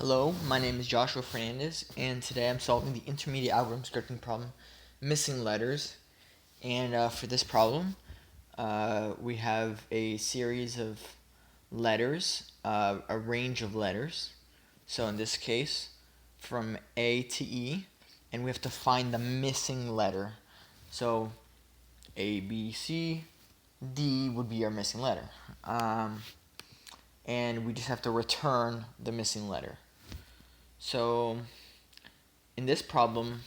Hello, my name is Joshua Fernandez, and today I'm solving the intermediate algorithm scripting problem, missing letters. And for this problem, we have a series of letters, a range of letters. So in this case, from A to E, and we have to find the missing letter. So A, B, C, D would be our missing letter. And we just have to return the missing letter. So in this problem,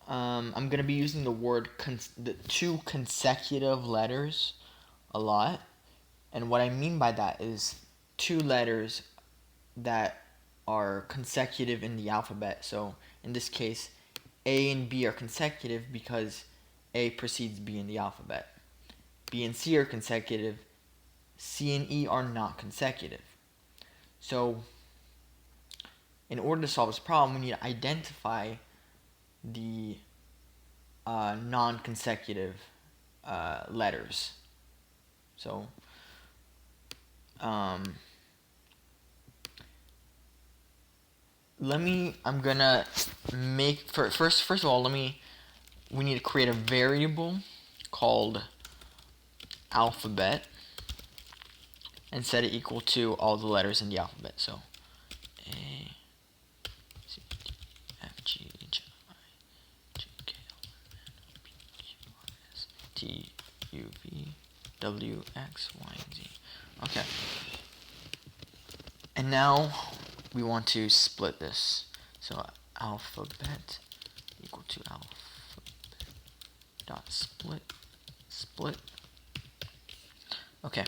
I'm going to be using the two consecutive letters a lot. And what I mean by that is two letters that are consecutive in the alphabet. So in this case, A and B are consecutive because A precedes B in the alphabet. B and C are consecutive. C and E are not consecutive. So in order to solve this problem, we need to identify the non-consecutive letters. So I'm gonna make, first of all, we need to create a variable called alphabet and set it equal to all the letters in the alphabet. So A, C, D, F, G, H, I, J, K, L, M, N, O, P, Q, R, S, T, U, V, W, X, Y, and Z. Okay. And now we want to split this. So alphabet equal to alphabet dot split. Okay.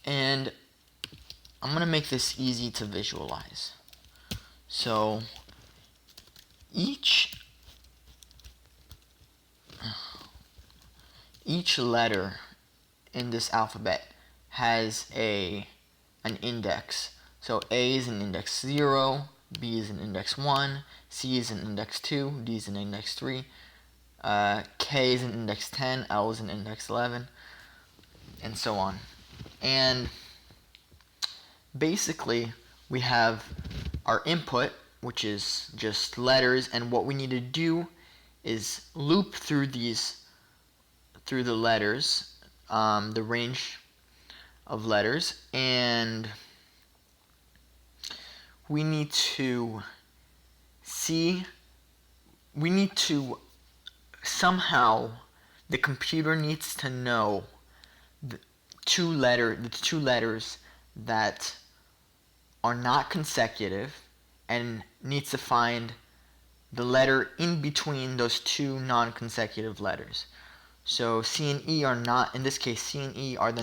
And I'm going to make this easy to visualize. So each letter in this alphabet has an index. So A is an index 0, B is an index 1, C is an index 2, D is an index 3, K is an index 10, L is an index 11, and so on. And basically, we have our input, which is just letters, and what we need to do is loop through the letters, the range of letters, and we need to somehow, the computer needs to know the two letters that are not consecutive, and needs to find the letter in between those two non-consecutive letters. So C and E are not, in this case, C and E are the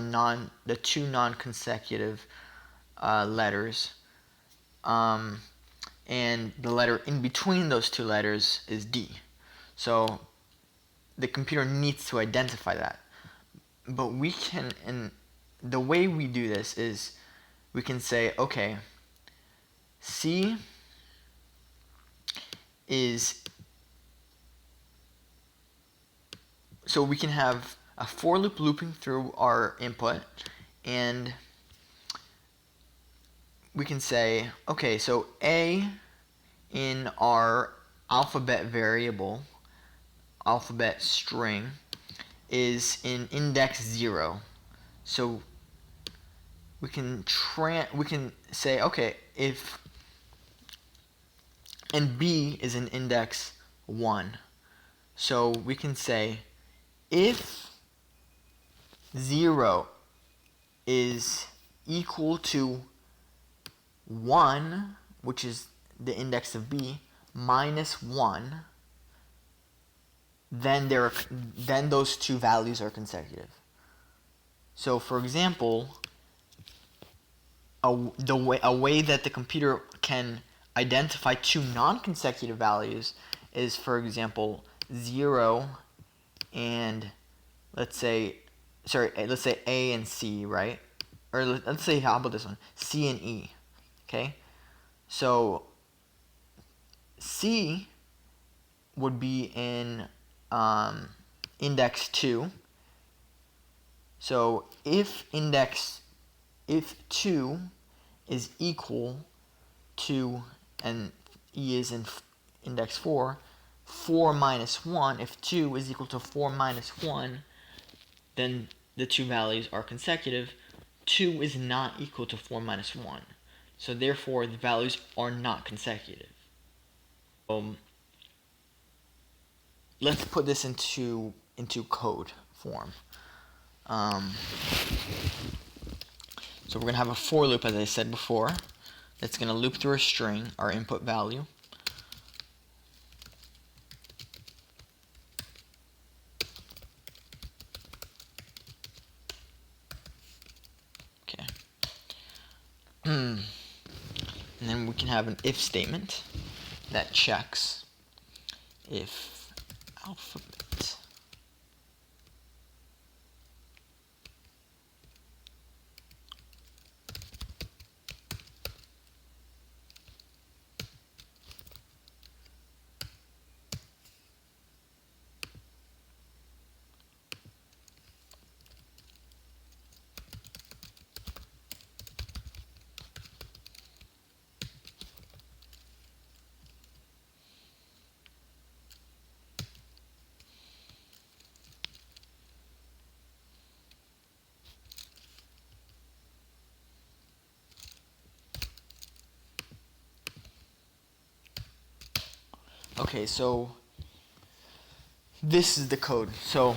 two non-consecutive letters, and the letter in between those two letters is D. So the computer needs to identify that. But we can, and the way we do this is we can say, okay, C is, so we can have a for loop looping through our input, and we can say, okay, so A in our alphabet variable, alphabet string, is in index 0. So we can say, okay, if, and B is in index 1. So we can say if 0 is equal to 1, which is the index of B, minus 1, then those two values are consecutive. So for example, a way that the computer can identify two non-consecutive values is, for example, 0 and let's say A and C, right? Or let's say, how about this one? C and E. Okay? So C would be in index 2. So if 2 is equal to, and E is in index 4, 4 minus 1. If 2 is equal to 4 minus 1, then the two values are consecutive. 2 is not equal to 4 minus 1. So therefore, the values are not consecutive. Let's put this into code form. So we're going to have a for loop, as I said before, that's going to loop through a string, our input value. Okay. And then we can have an if statement that checks if alphabet Okay, so this is the code. So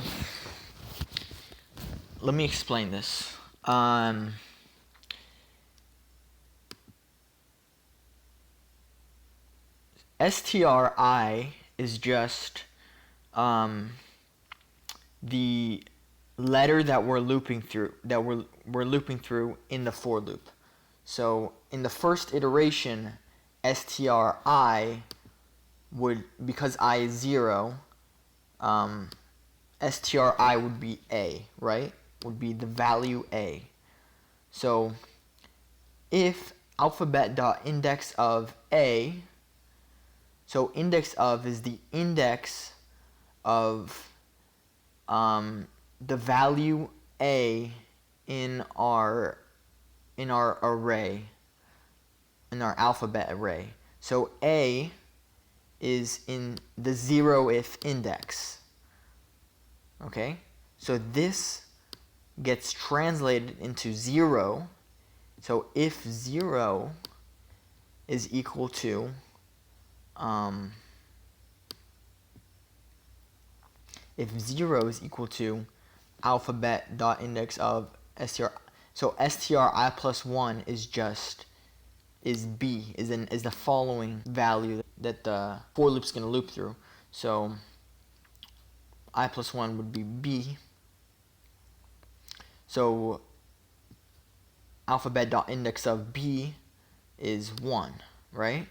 let me explain this. STRI is just the letter that we're looping through, in the for loop. So in the first iteration, STRI would, because I is 0, STRI would be A, right? Would be the value A. So if alphabet.index of A, so index of is the index of the value A in our array, in our alphabet array. So A is in the 0th index. Okay? So this gets translated into 0. So if 0 is equal to alphabet.index of str, so stri plus 1 is B, is the following value that the for loop's going to loop through. So I plus 1 would be B. So alphabet.index of B is 1, right?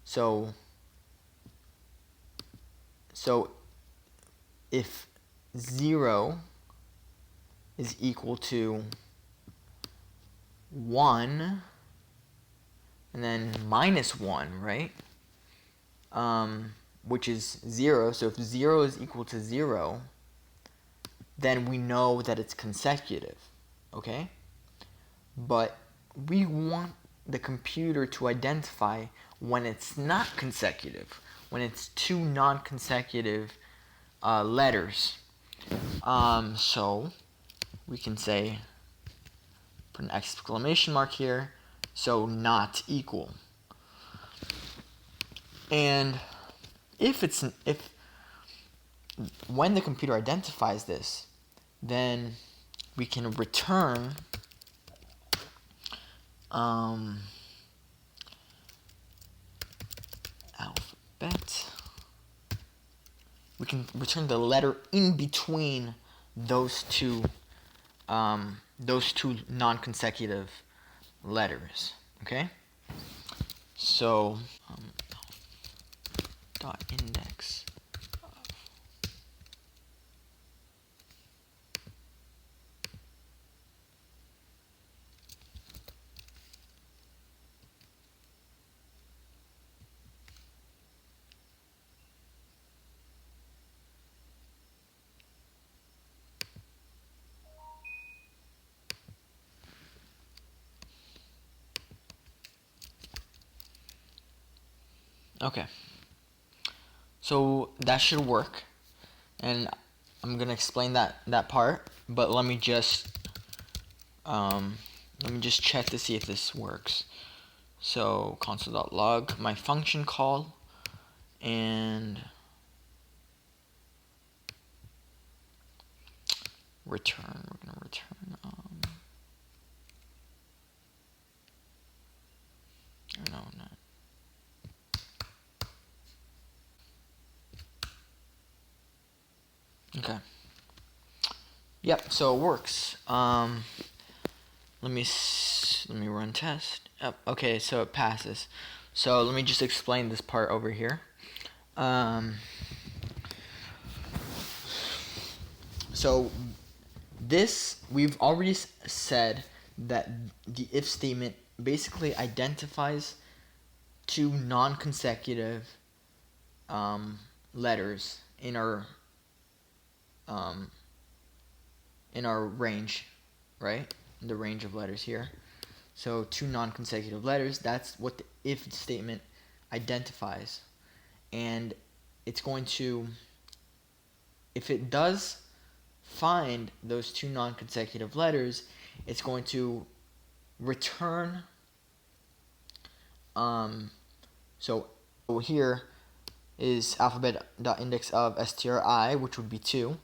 So if 0 is equal to 1, and then minus 1, right? Which is 0. So if 0 is equal to 0, then we know that it's consecutive, okay? But we want the computer to identify when it's not consecutive, when it's two non-consecutive letters. So we can say, put an exclamation mark here, so not equal. And if when the computer identifies this, then we can return alphabet. We can return the letter in between those two non-consecutive letters. Okay. So dot index of Okay. So that should work, and I'm gonna explain that part. But let me just check to see if this works. So console.log, my function call, and return. We're gonna return. No, not. Okay. Yep. So it works. Let me run test. Yep. Okay. So it passes. So let me just explain this part over here. So this, we've already said that the if statement basically identifies two non-consecutive letters um, in our range, right? The range of letters here. So two non-consecutive letters, that's what the if statement identifies. And it's going to, if it does find those two non-consecutive letters, it's going to return, so here is alphabet.index of stri, which would be 2.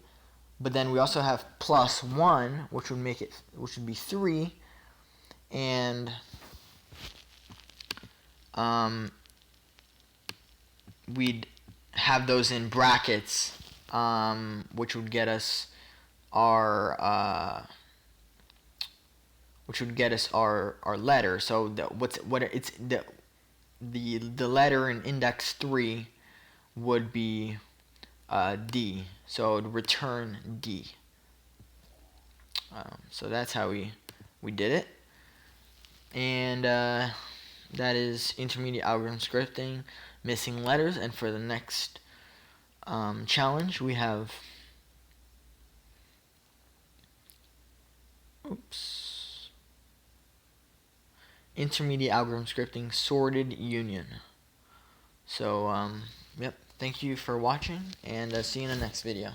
But then we also have plus 1, which would be 3, and we'd have those in brackets, which would get us our letter. So the letter in index 3 would be D. So it would return D. So that's how we did it. And that is intermediate algorithm scripting, missing letters. And for the next challenge, we have intermediate algorithm scripting, sorted union. So yep, thank you for watching, and see you in the next video.